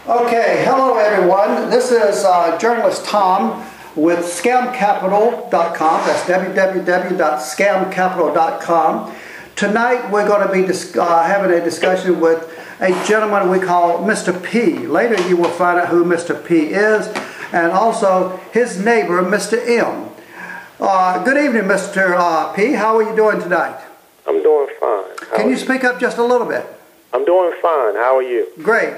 Okay, hello everyone. This is journalist Tom with scamcapital.com. That's www.scamcapital.com. Tonight we're going to be having a discussion with a gentleman we call Mr. P. Later you will find out who Mr. P is, and also his neighbor, Mr. M. Good evening, Mr. P. How are you doing tonight? I'm doing fine. Can you speak up just a little bit? I'm doing fine. How are you? Great.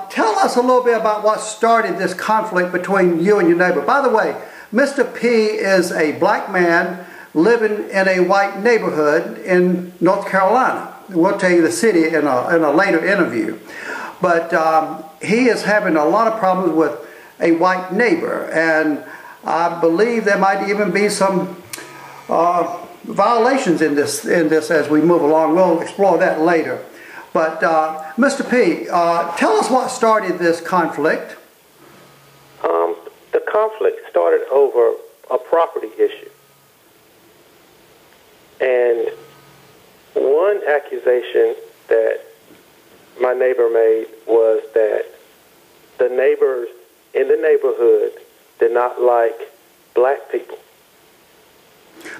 Tell us a little bit about what started this conflict between you and your neighbor. By the way, Mr. P is a black man living in a white neighborhood in North Carolina. We'll tell you the city in a later interview. But he is having a lot of problems with a white neighbor, and I believe there might even be some violations in this as we move along. We'll explore that later. But Mr. P, tell us what started this conflict. The conflict started over a property issue. And one accusation that my neighbor made was that the neighbors in the neighborhood did not like black people.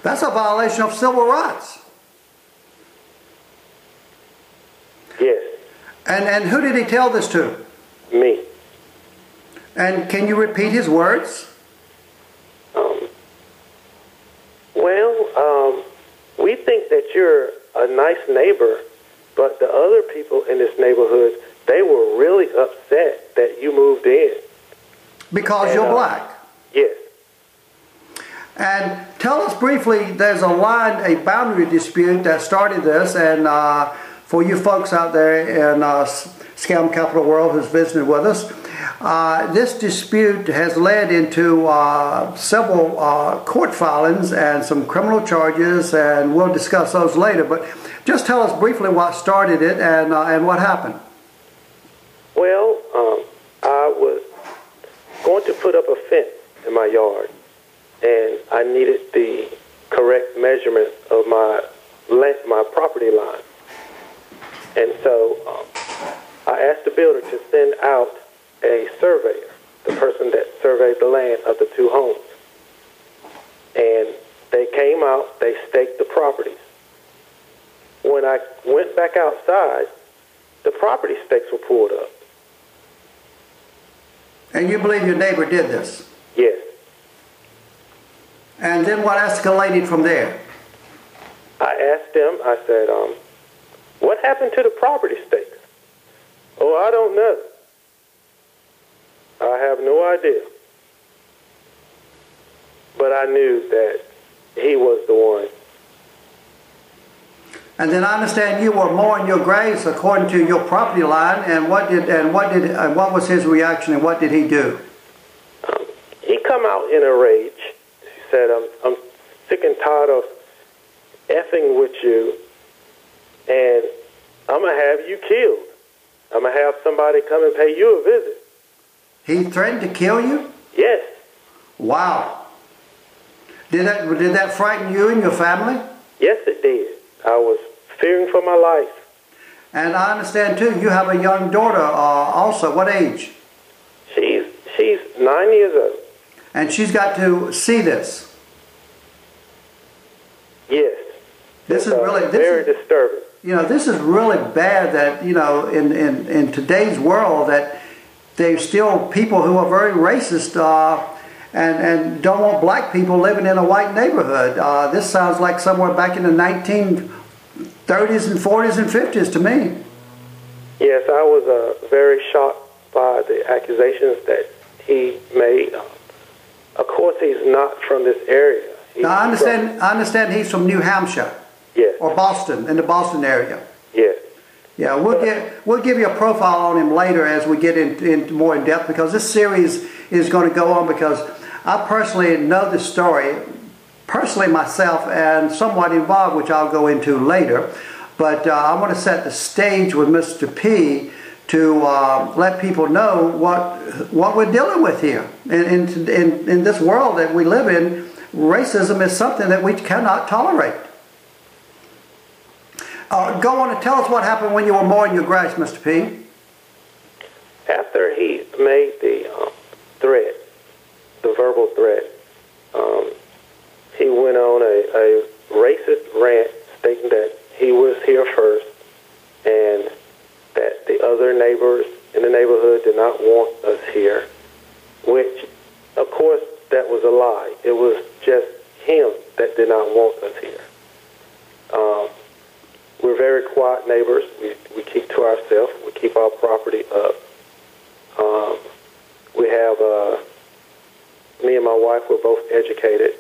That's a violation of civil rights. Yes. And who did he tell this to? Me. And can you repeat his words? We think that you're a nice neighbor, but the other people in this neighborhood, they were really upset that you moved in. Because you're black? Yes. And tell us briefly, there's a boundary dispute that started this, and for you folks out there in Scam Capital World who's visited with us, this dispute has led into several court filings and some criminal charges, and we'll discuss those later. But just tell us briefly what started it and what happened. Well, I was going to put up a fence in my yard, and I needed the correct measurement of my property line. And so I asked the builder to send out a surveyor, the person that surveyed the land of the two homes. And they came out, they staked the properties. When I went back outside, the property stakes were pulled up. And you believe your neighbor did this? Yes. And then what escalated from there? I asked them, I said, what happened to the property stakes? Oh, I don't know. I have no idea. But I knew that he was the one. And then I understand you were mowing your grass according to your property line. And what was his reaction, and what did he do? He come out in a rage. He said, "I'm sick and tired of effing with you, and I'm gonna have you killed. I'm gonna have somebody come and pay you a visit." He threatened to kill you? Yes. Wow. Did that frighten you and your family? Yes, it did. I was fearing for my life. And I understand too, you have a young daughter also. What age? She's 9 years old. And she's got to see this. Yes. This is really very disturbing. You know, this is really bad that, you know, in today's world that there's still people who are very racist and don't want black people living in a white neighborhood. This sounds like somewhere back in the 1930s and 40s and 50s to me. Yes, I was very shocked by the accusations that he made. Of course, he's not from this area. Now, I understand he's from New Hampshire. Yes. Or Boston, in the Boston area. Yes. Yeah, we'll give you a profile on him later as we get into more in depth, because this series is going to go on, because I personally know the story, personally myself, and somewhat involved, which I'll go into later. But I want to set the stage with Mr. P to let people know what we're dealing with here. In this world that we live in, racism is something that we cannot tolerate. Go on and tell us what happened when you were mowing your grass, Mr. P. after he made the threat, the verbal threat, he went on a racist rant stating that he was here first and that the other neighbors in the neighborhood did not want us here, which, of course, that was a lie. It was just him that did not want us here. We're very quiet neighbors. We keep to ourselves. We keep our property up. We have, me and my wife, we're both educated.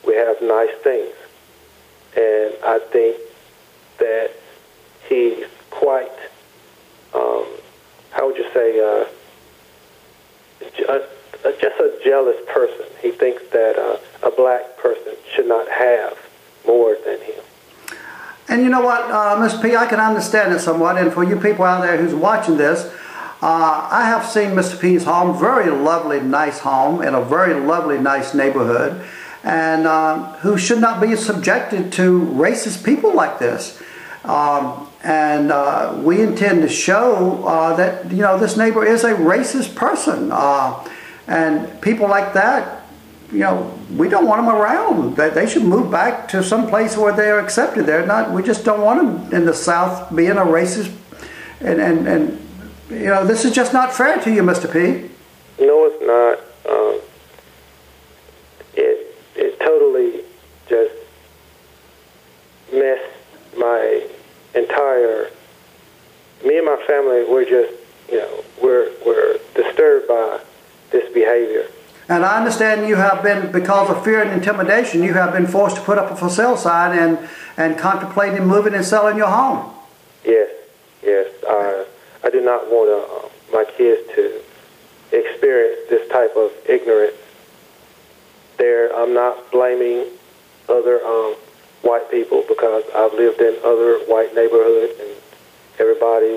We have nice things. And I think that he's quite, how would you say, just a jealous person. He thinks that a black person should not have more than him. And you know what, Mr. P, I can understand it somewhat. And for you people out there who's watching this, I have seen Mr. P's home, very lovely, nice home in a very lovely, nice neighborhood, and who should not be subjected to racist people like this. And we intend to show that, you know, this neighbor is a racist person. And people like that, you know, we don't want them around. They should move back to some place where they are accepted. They're not. We just don't want them in the South being a racist. And you know, this is just not fair to you, Mr. P. No, it's not. It totally just messed my entire. Me and my family, we're just, you know, we're disturbed by this behavior. And I understand you have been, because of fear and intimidation, you have been forced to put up a for sale sign and contemplating moving and selling your home. Yes, yes. I do not want my kids to experience this type of ignorance. I'm not blaming other white people, because I've lived in other white neighborhoods and everybody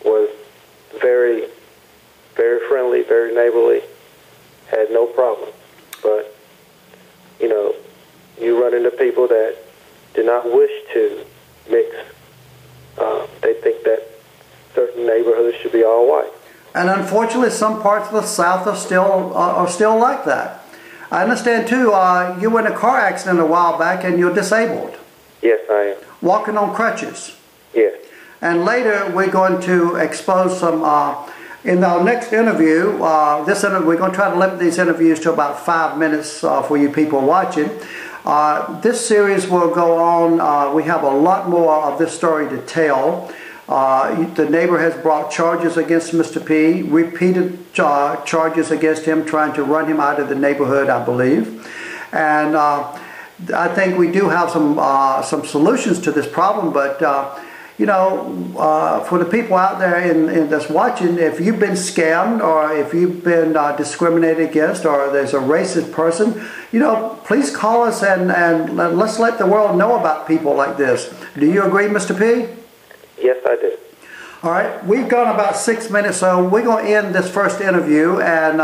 was very, very friendly, very neighborly. Had no problem. But, you know, you run into people that do not wish to mix. They think that certain neighborhoods should be all white. And unfortunately, some parts of the South are still like that. I understand, too, you were in a car accident a while back and you're disabled. Yes, I am. Walking on crutches. Yes. And later, we're going to expose some... in our next interview, we're going to try to limit these interviews to about 5 minutes for you people watching. This series will go on. We have a lot more of this story to tell. The neighbor has brought charges against Mr. P, repeated charges against him, trying to run him out of the neighborhood, I believe. And I think we do have some solutions to this problem, but you know, for the people out there that's watching, if you've been scammed or if you've been discriminated against or there's a racist person, you know, please call us and let's let the world know about people like this. Do you agree, Mr. P? Yes, I do. All right, we've gone about 6 minutes, so we're going to end this first interview, and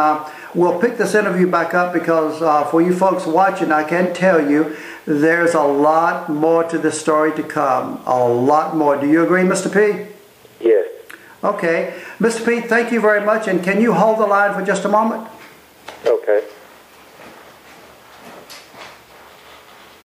we'll pick this interview back up because for you folks watching, I can tell you there's a lot more to this story to come. A lot more. Do you agree, Mr. P? Yes. Okay. Mr. P, thank you very much, and can you hold the line for just a moment? Okay.